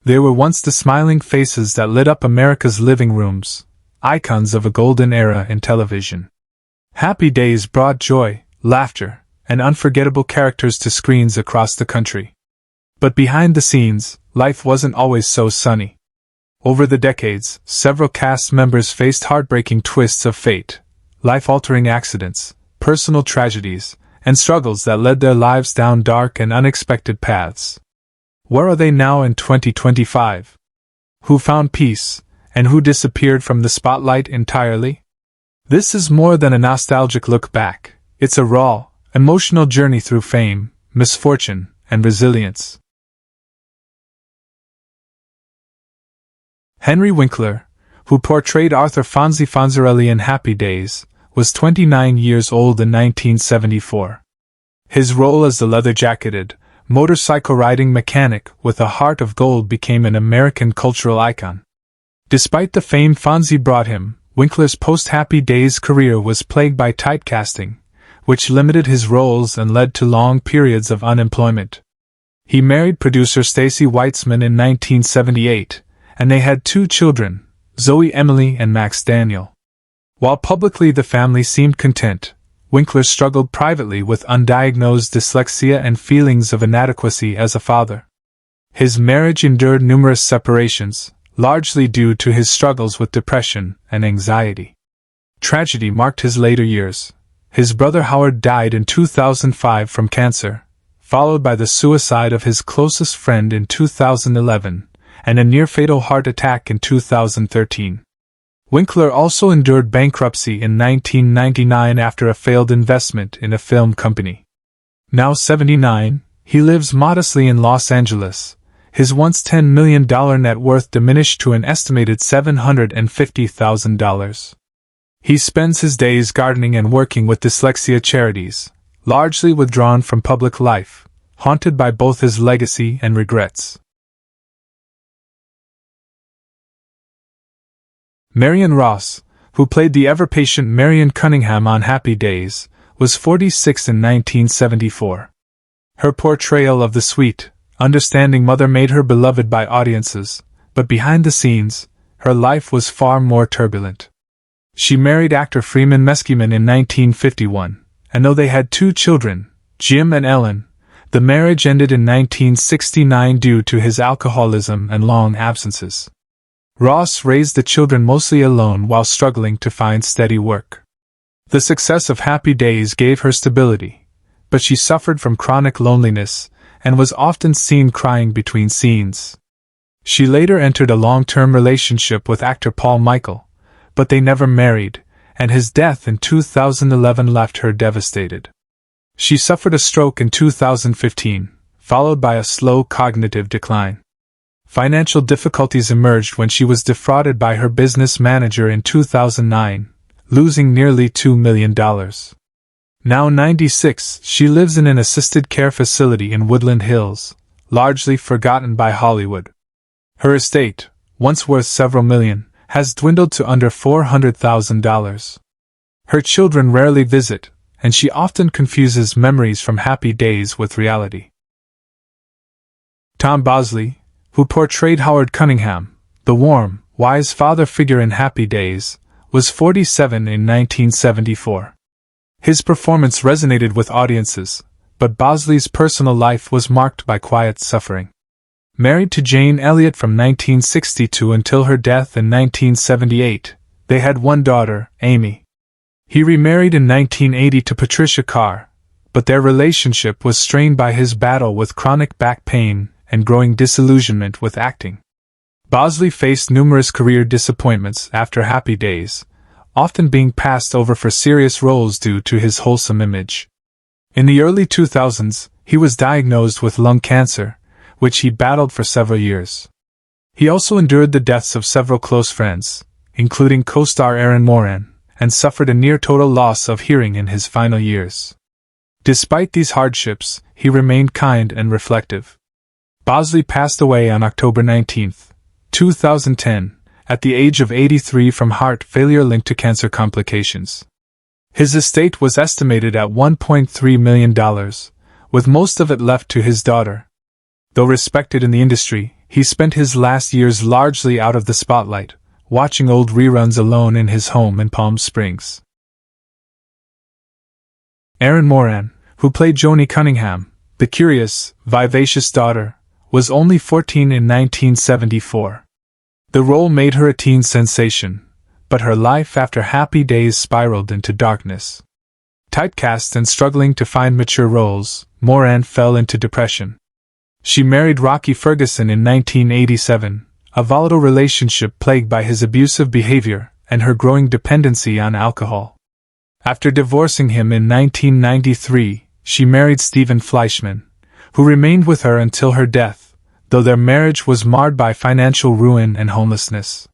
They were once the smiling faces that lit up America's living rooms, icons of a golden era in television. Happy Days brought joy, laughter, and unforgettable characters to screens across the country. But behind the scenes, life wasn't always so sunny. Over the decades, several cast members faced heartbreaking twists of fate, life-altering accidents, personal tragedies, and struggles that led their lives down dark and unexpected paths. Where are they now in 2025? Who found peace, and who disappeared from the spotlight entirely? This is more than a nostalgic look back. It's a raw, emotional journey through fame, misfortune, and resilience. Henry Winkler, who portrayed Arthur Fonzie Fonzarelli in Happy Days, was 29 years old in 1974. His role as the leather-jacketed, motorcycle-riding mechanic with a heart of gold became an American cultural icon. Despite the fame Fonzie brought him, Winkler's post-Happy Days career was plagued by typecasting, which limited his roles and led to long periods of unemployment. He married producer Stacy Weitzman in 1978, and they had 2 children, Zoe Emily and Max Daniel. While publicly the family seemed content, Winkler struggled privately with undiagnosed dyslexia and feelings of inadequacy as a father. His marriage endured numerous separations, largely due to his struggles with depression and anxiety. Tragedy marked his later years. His brother Howard died in 2005 from cancer, followed by the suicide of his closest friend in 2011, and a near-fatal heart attack in 2013. Winkler also endured bankruptcy in 1999 after a failed investment in a film company. Now 79, he lives modestly in Los Angeles. His once $10 million net worth diminished to an estimated $750,000. He spends his days gardening and working with dyslexia charities, largely withdrawn from public life, haunted by both his legacy and regrets. Marion Ross, who played the ever-patient Marion Cunningham on Happy Days, was 46 in 1974. Her portrayal of the sweet, understanding mother made her beloved by audiences, but behind the scenes, her life was far more turbulent. She married actor Freeman Meskimen in 1951, and though they had 2 children, Jim and Ellen, the marriage ended in 1969 due to his alcoholism and long absences. Ross raised the children mostly alone while struggling to find steady work. The success of Happy Days gave her stability, but she suffered from chronic loneliness and was often seen crying between scenes. She later entered a long-term relationship with actor Paul Michael, but they never married, and his death in 2011 left her devastated. She suffered a stroke in 2015, followed by a slow cognitive decline. Financial difficulties emerged when she was defrauded by her business manager in 2009, losing nearly $2 million. Now 96, she lives in an assisted care facility in Woodland Hills, largely forgotten by Hollywood. Her estate, once worth several million, has dwindled to under $400,000. Her children rarely visit, and she often confuses memories from Happy Days with reality. Tom Bosley, who portrayed Howard Cunningham, the warm, wise father figure in Happy Days, was 47 in 1974. His performance resonated with audiences, but Bosley's personal life was marked by quiet suffering. Married to Jane Elliott from 1962 until her death in 1978, they had 1 daughter, Amy. He remarried in 1980 to Patricia Carr, but their relationship was strained by his battle with chronic back pain and growing disillusionment with acting. Bosley faced numerous career disappointments after Happy Days, often being passed over for serious roles due to his wholesome image. In the early 2000s, he was diagnosed with lung cancer, which he battled for several years. He also endured the deaths of several close friends, including co-star Erin Moran, and suffered a near-total loss of hearing in his final years. Despite these hardships, he remained kind and reflective. Bosley passed away on October 19, 2010, at the age of 83 from heart failure linked to cancer complications. His estate was estimated at $1.3 million, with most of it left to his daughter. Though respected in the industry, he spent his last years largely out of the spotlight, watching old reruns alone in his home in Palm Springs. Erin Moran, who played Joni Cunningham, the curious, vivacious daughter, was only 14 in 1974. The role made her a teen sensation, but her life after Happy Days spiraled into darkness. Typecast and struggling to find mature roles, Moran fell into depression. She married Rocky Ferguson in 1987, a volatile relationship plagued by his abusive behavior and her growing dependency on alcohol. After divorcing him in 1993, she married Stephen Fleischman, who remained with her until her death, though their marriage was marred by financial ruin and homelessness.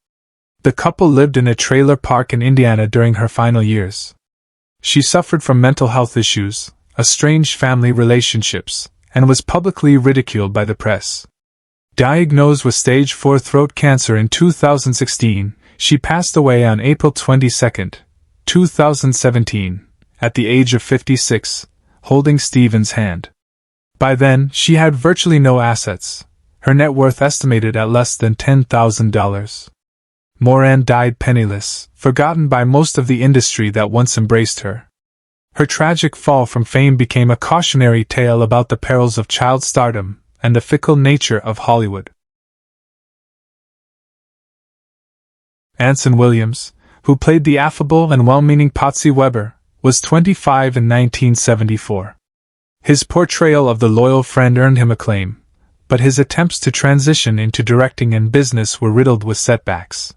The couple lived in a trailer park in Indiana during her final years. She suffered from mental health issues, estranged family relationships, and was publicly ridiculed by the press. Diagnosed with stage 4 throat cancer in 2016, she passed away on April 22, 2017, at the age of 56, holding Stephen's hand. By then, she had virtually no assets, her net worth estimated at less than $10,000. Moran died penniless, forgotten by most of the industry that once embraced her. Her tragic fall from fame became a cautionary tale about the perils of child stardom and the fickle nature of Hollywood. Anson Williams, who played the affable and well-meaning Patsy Weber, was 25 in 1974. His portrayal of the loyal friend earned him acclaim, but his attempts to transition into directing and business were riddled with setbacks.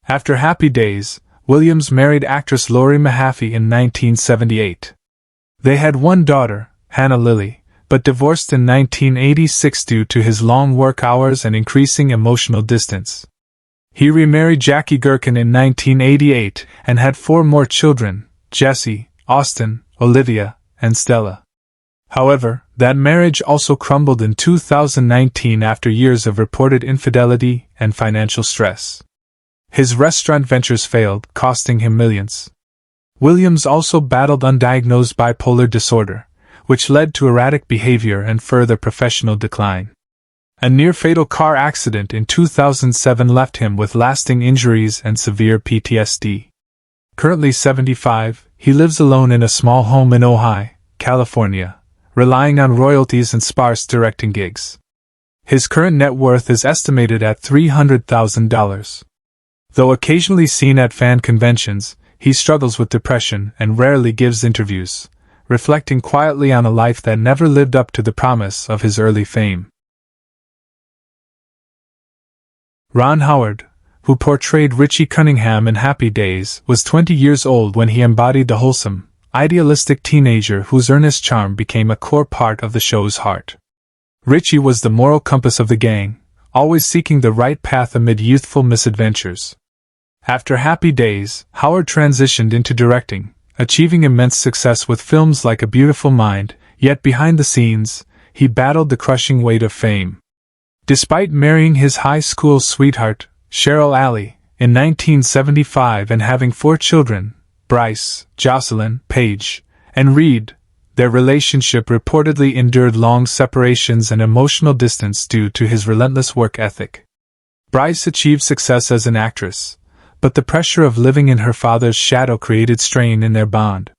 After Happy Days, Williams married actress Laurie Mahaffey in 1978. They had one daughter, Hannah Lily, but divorced in 1986 due to his long work hours and increasing emotional distance. He remarried Jackie Gherkin in 1988 and had 4 more children, Jessie, Austin, Olivia, and Stella. However, that marriage also crumbled in 2019 after years of reported infidelity and financial stress. His restaurant ventures failed, costing him millions. Williams also battled undiagnosed bipolar disorder, which led to erratic behavior and further professional decline. A near-fatal car accident in 2007 left him with lasting injuries and severe PTSD. Currently 75, he lives alone in a small home in Ojai, California, relying on royalties and sparse directing gigs. His current net worth is estimated at $300,000. Though occasionally seen at fan conventions, he struggles with depression and rarely gives interviews, reflecting quietly on a life that never lived up to the promise of his early fame. Ron Howard, who portrayed Richie Cunningham in Happy Days, was 20 years old when he embodied the wholesome, idealistic teenager whose earnest charm became a core part of the show's heart. Richie was the moral compass of the gang, always seeking the right path amid youthful misadventures. After Happy Days, Howard transitioned into directing, achieving immense success with films like A Beautiful Mind, yet behind the scenes, he battled the crushing weight of fame. Despite marrying his high school sweetheart, Cheryl Alley, in 1975 and having 4 children, Bryce, Jocelyn, Paige, and Reed, their relationship reportedly endured long separations and emotional distance due to his relentless work ethic. Bryce achieved success as an actress, but the pressure of living in her father's shadow created strain in their bond.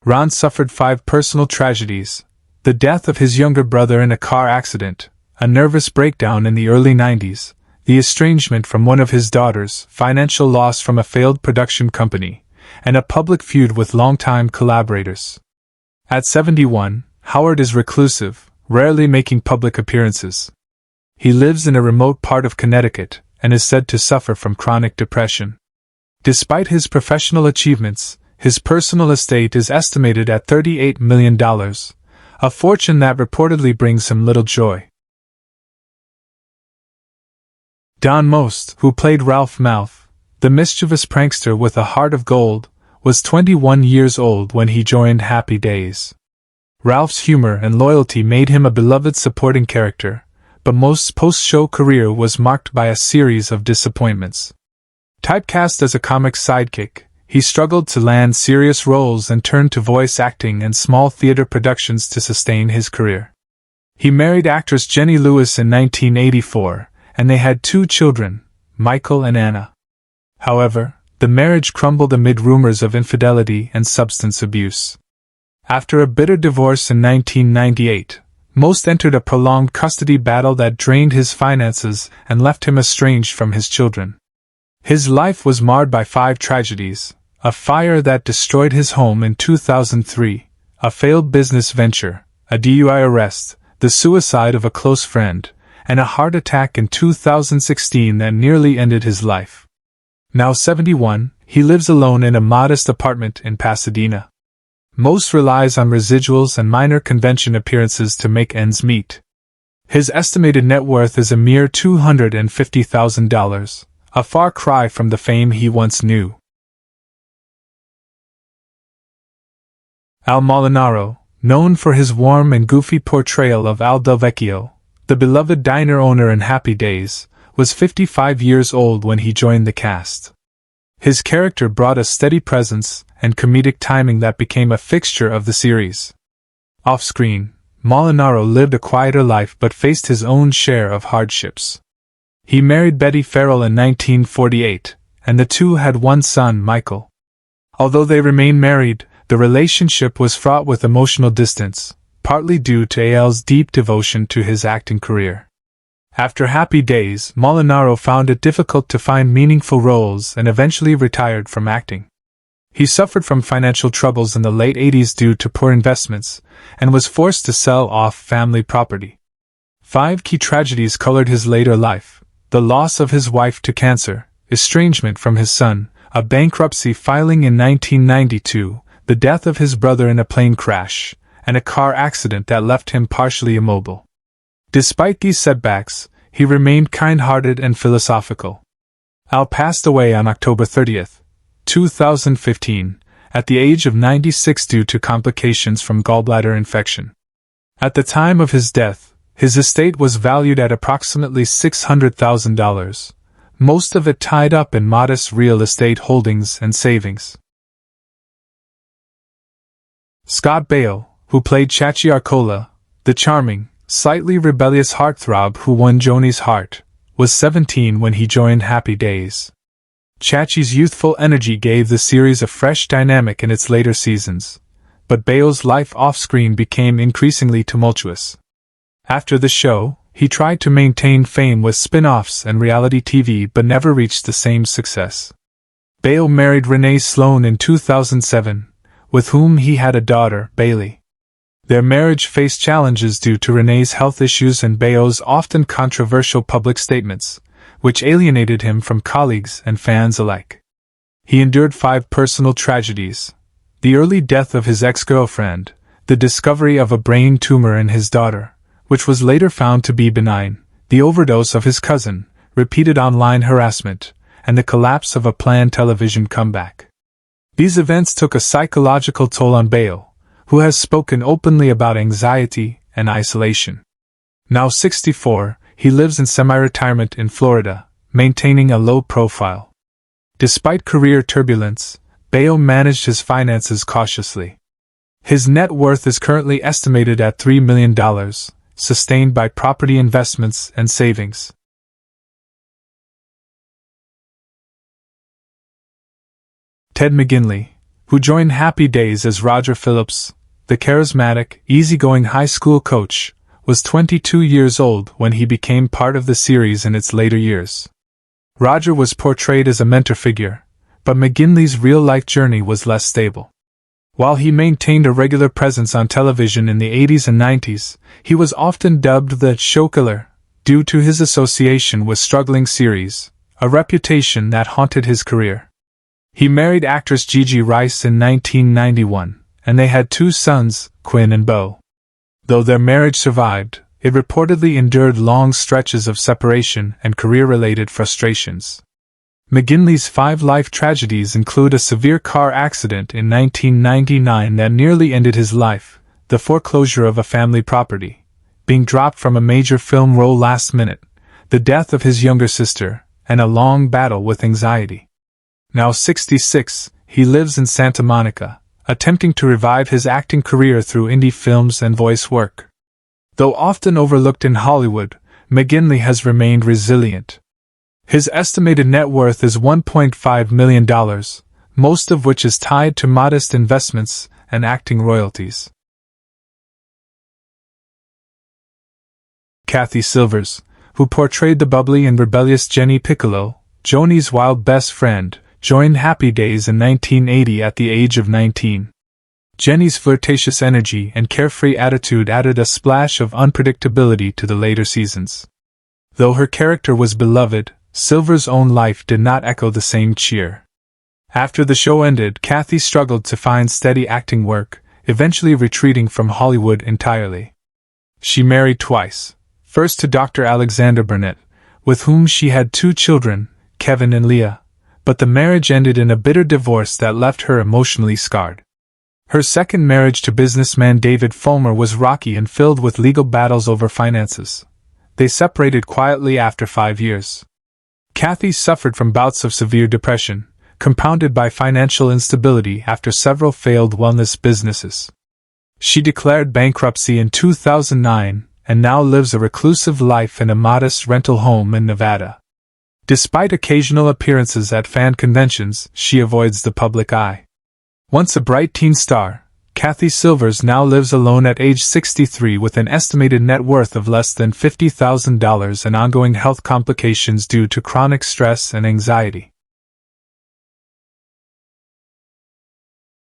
Ron suffered 5 personal tragedies: the death of his younger brother in a car accident, a nervous breakdown in the early 90s, the estrangement from one of his daughters, financial loss from a failed production company, and a public feud with longtime collaborators. At 71, Howard is reclusive, rarely making public appearances. He lives in a remote part of Connecticut and is said to suffer from chronic depression. Despite his professional achievements, his personal estate is estimated at $38 million, a fortune that reportedly brings him little joy. Don Most, who played Ralph Mouth, the mischievous prankster with a heart of gold, was 21 years old when he joined Happy Days. Ralph's humor and loyalty made him a beloved supporting character, but Most's post-show career was marked by a series of disappointments. Typecast as a comic sidekick, he struggled to land serious roles and turned to voice acting and small theater productions to sustain his career. He married actress Jenny Lewis in 1984, and they had 2 children, Michael and Anna. However, the marriage crumbled amid rumors of infidelity and substance abuse. After a bitter divorce in 1998, Most entered a prolonged custody battle that drained his finances and left him estranged from his children. His life was marred by 5 tragedies: a fire that destroyed his home in 2003, a failed business venture, a DUI arrest, the suicide of a close friend, and a heart attack in 2016 that nearly ended his life. Now 71, he lives alone in a modest apartment in Pasadena. Most relies on residuals and minor convention appearances to make ends meet. His estimated net worth is a mere $250,000, a far cry from the fame he once knew. Al Molinaro, known for his warm and goofy portrayal of Al Del Vecchio, the beloved diner owner in Happy Days, was 55 years old when he joined the cast. His character brought a steady presence and comedic timing that became a fixture of the series. Off-screen, Molinaro lived a quieter life but faced his own share of hardships. He married Betty Farrell in 1948, and the two had one son, Michael. Although they remained married, the relationship was fraught with emotional distance, partly due to Al's deep devotion to his acting career. After Happy Days, Molinaro found it difficult to find meaningful roles and eventually retired from acting. He suffered from financial troubles in the late 80s due to poor investments, and was forced to sell off family property. 5 key tragedies colored his later life: the loss of his wife to cancer, estrangement from his son, a bankruptcy filing in 1992, the death of his brother in a plane crash, and a car accident that left him partially immobile. Despite these setbacks, he remained kind-hearted and philosophical. Al passed away on October 30, 2015, at the age of 96 due to complications from gallbladder infection. At the time of his death, his estate was valued at approximately $600,000, most of it tied up in modest real estate holdings and savings. Scott Baio, who played Chachi Arcola, the charming, slightly rebellious heartthrob who won Joni's heart, was 17 when he joined Happy Days. Chachi's youthful energy gave the series a fresh dynamic in its later seasons, but Baio's life off-screen became increasingly tumultuous. After the show, he tried to maintain fame with spin-offs and reality TV but never reached the same success. Baio married Renee Sloan in 2007, with whom he had a daughter, Bailey. Their marriage faced challenges due to Renee's health issues and Baio's often controversial public statements, which alienated him from colleagues and fans alike. He endured 5 personal tragedies: the early death of his ex-girlfriend, the discovery of a brain tumor in his daughter, which was later found to be benign, the overdose of his cousin, repeated online harassment, and the collapse of a planned television comeback. These events took a psychological toll on Baio, who has spoken openly about anxiety and isolation. Now 64, he lives in semi-retirement in Florida, maintaining a low profile. Despite career turbulence, Baio managed his finances cautiously. His net worth is currently estimated at $3 million, sustained by property investments and savings. Ted McGinley, who joined Happy Days as Roger Phillips, the charismatic, easygoing high school coach, was 22 years old when he became part of the series in its later years. Roger was portrayed as a mentor figure, but McGinley's real-life journey was less stable. While he maintained a regular presence on television in the 80s and 90s, he was often dubbed the show killer, due to his association with struggling series, a reputation that haunted his career. He married actress Gigi Rice in 1991, and they had 2 sons, Quinn and Beau. Though their marriage survived, it reportedly endured long stretches of separation and career-related frustrations. McGinley's 5 life tragedies include a severe car accident in 1999 that nearly ended his life, the foreclosure of a family property, being dropped from a major film role last minute, the death of his younger sister, and a long battle with anxiety. Now 66, he lives in Santa Monica, attempting to revive his acting career through indie films and voice work. Though often overlooked in Hollywood, McGinley has remained resilient. His estimated net worth is $1.5 million, most of which is tied to modest investments and acting royalties. Kathy Silvers, who portrayed the bubbly and rebellious Jenny Piccolo, Joni's wild best friend, joined Happy Days in 1980 at the age of 19. Jenny's flirtatious energy and carefree attitude added a splash of unpredictability to the later seasons. Though her character was beloved, Silver's own life did not echo the same cheer. After the show ended, Kathy struggled to find steady acting work, eventually retreating from Hollywood entirely. She married twice, first to Dr. Alexander Burnett, with whom she had 2 children, Kevin and Leah, but the marriage ended in a bitter divorce that left her emotionally scarred. Her second marriage to businessman David Fulmer was rocky and filled with legal battles over finances. They separated quietly after 5 years. Kathy suffered from bouts of severe depression, compounded by financial instability after several failed wellness businesses. She declared bankruptcy in 2009 and now lives a reclusive life in a modest rental home in Nevada. Despite occasional appearances at fan conventions, she avoids the public eye. Once a bright teen star, Kathy Silvers now lives alone at age 63 with an estimated net worth of less than $50,000 and ongoing health complications due to chronic stress and anxiety.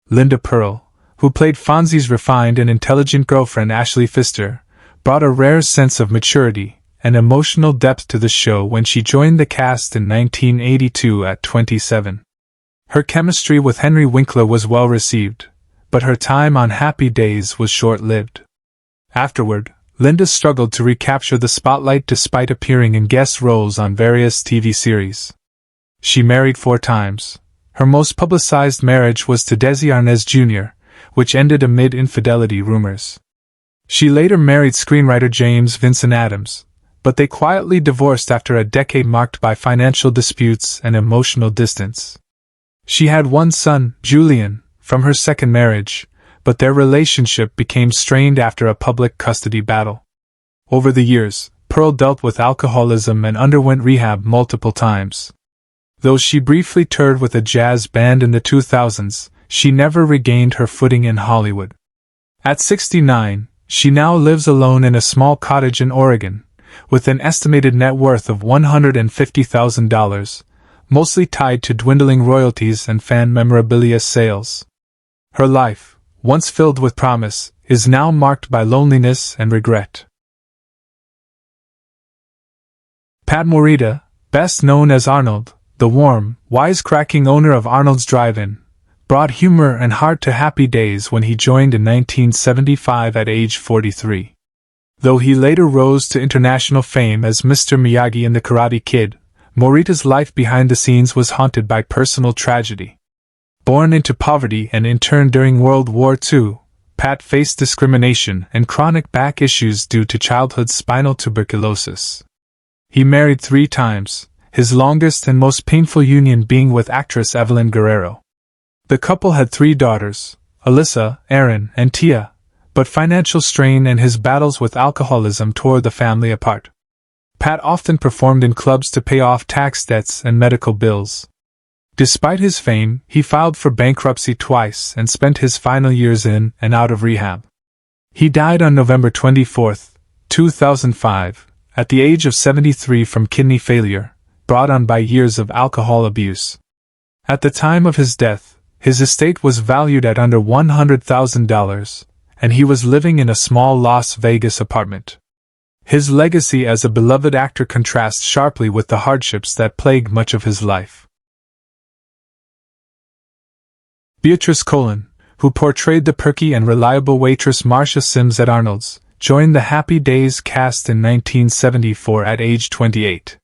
Linda Pearl, who played Fonzie's refined and intelligent girlfriend Ashley Pfister, brought a rare sense of maturity and emotional depth to the show when she joined the cast in 1982 at 27. Her chemistry with Henry Winkler was well received, but her time on Happy Days was short-lived. Afterward, Linda struggled to recapture the spotlight despite appearing in guest roles on various TV series. She married 4 times. Her most publicized marriage was to Desi Arnaz Jr., which ended amid infidelity rumors. She later married screenwriter James Vincent Adams, but they quietly divorced after a decade marked by financial disputes and emotional distance. She had 1 son, Julian, from her second marriage, but their relationship became strained after a public custody battle. Over the years, Pearl dealt with alcoholism and underwent rehab multiple times. Though she briefly toured with a jazz band in the 2000s, she never regained her footing in Hollywood. At 69, she now lives alone in a small cottage in Oregon, with an estimated net worth of $150,000, mostly tied to dwindling royalties and fan memorabilia sales. Her life, once filled with promise, is now marked by loneliness and regret. Pat Morita, best known as Arnold, the warm, wisecracking owner of Arnold's Drive-In, brought humor and heart to Happy Days when he joined in 1975 at age 43. Though he later rose to international fame as Mr. Miyagi in The Karate Kid, Morita's life behind the scenes was haunted by personal tragedy. Born into poverty and interned during World War II, Pat faced discrimination and chronic back issues due to childhood spinal tuberculosis. He married 3 times, his longest and most painful union being with actress Evelyn Guerrero. The couple had 3 daughters, Alyssa, Erin, and Tia, but financial strain and his battles with alcoholism tore the family apart. Pat often performed in clubs to pay off tax debts and medical bills. Despite his fame, he filed for bankruptcy twice and spent his final years in and out of rehab. He died on November 24, 2005, at the age of 73 from kidney failure, brought on by years of alcohol abuse. At the time of his death, his estate was valued at under $100,000, and he was living in a small Las Vegas apartment. His legacy as a beloved actor contrasts sharply with the hardships that plagued much of his life. Beatrice Colin, who portrayed the perky and reliable waitress Marcia Sims at Arnold's, joined the Happy Days cast in 1974 at age 28.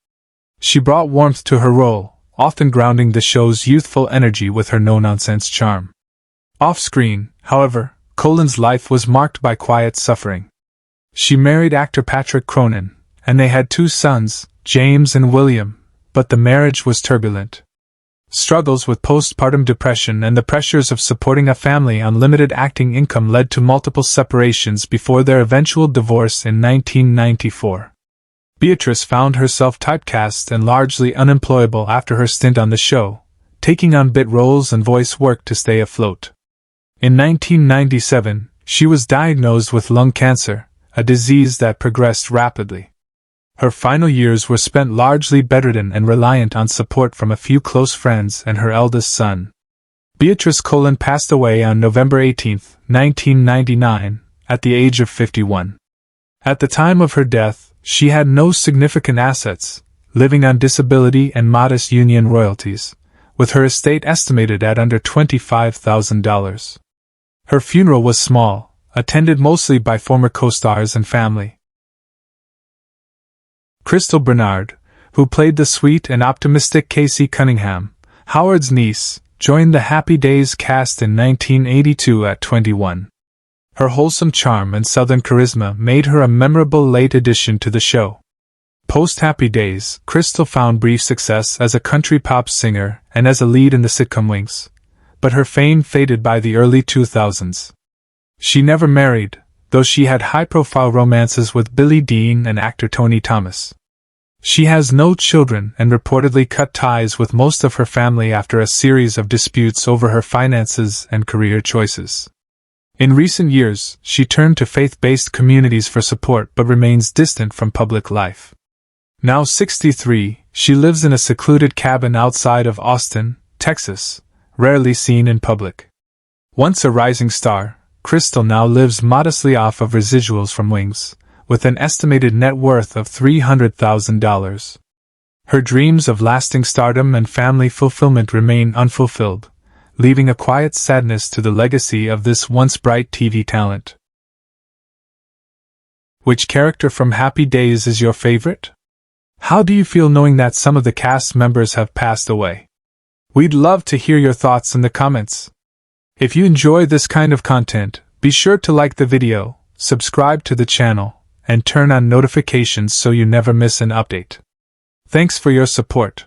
She brought warmth to her role, often grounding the show's youthful energy with her no-nonsense charm. Off-screen, however, Colin's life was marked by quiet suffering. She married actor Patrick Cronin, and they had 2 sons, James and William, but the marriage was turbulent. Struggles with postpartum depression and the pressures of supporting a family on limited acting income led to multiple separations before their eventual divorce in 1994. Beatrice found herself typecast and largely unemployable after her stint on the show, taking on bit roles and voice work to stay afloat. In 1997, she was diagnosed with lung cancer, a disease that progressed rapidly. Her final years were spent largely bedridden and reliant on support from a few close friends and her eldest son. Beatrice Colin passed away on November 18, 1999, at the age of 51. At the time of her death, she had no significant assets, living on disability and modest union royalties, with her estate estimated at under $25,000. Her funeral was small, attended mostly by former co-stars and family. Crystal Bernard, who played the sweet and optimistic Casey Cunningham, Howard's niece, joined the Happy Days cast in 1982 at 21. Her wholesome charm and southern charisma made her a memorable late addition to the show. Post-Happy Days, Crystal found brief success as a country pop singer and as a lead in the sitcom Wings, but her fame faded by the early 2000s. She never married, though she had high-profile romances with Billy Dean and actor Tony Thomas. She has no children and reportedly cut ties with most of her family after a series of disputes over her finances and career choices. In recent years, she turned to faith-based communities for support but remains distant from public life. Now 63, she lives in a secluded cabin outside of Austin, Texas, rarely seen in public. Once a rising star, Crystal now lives modestly off of residuals from Wings, with an estimated net worth of $300,000. Her dreams of lasting stardom and family fulfillment remain unfulfilled, leaving a quiet sadness to the legacy of this once bright TV talent. Which character from Happy Days is your favorite? How do you feel knowing that some of the cast members have passed away? We'd love to hear your thoughts in the comments. If you enjoy this kind of content, be sure to like the video, subscribe to the channel, and turn on notifications so you never miss an update. Thanks for your support.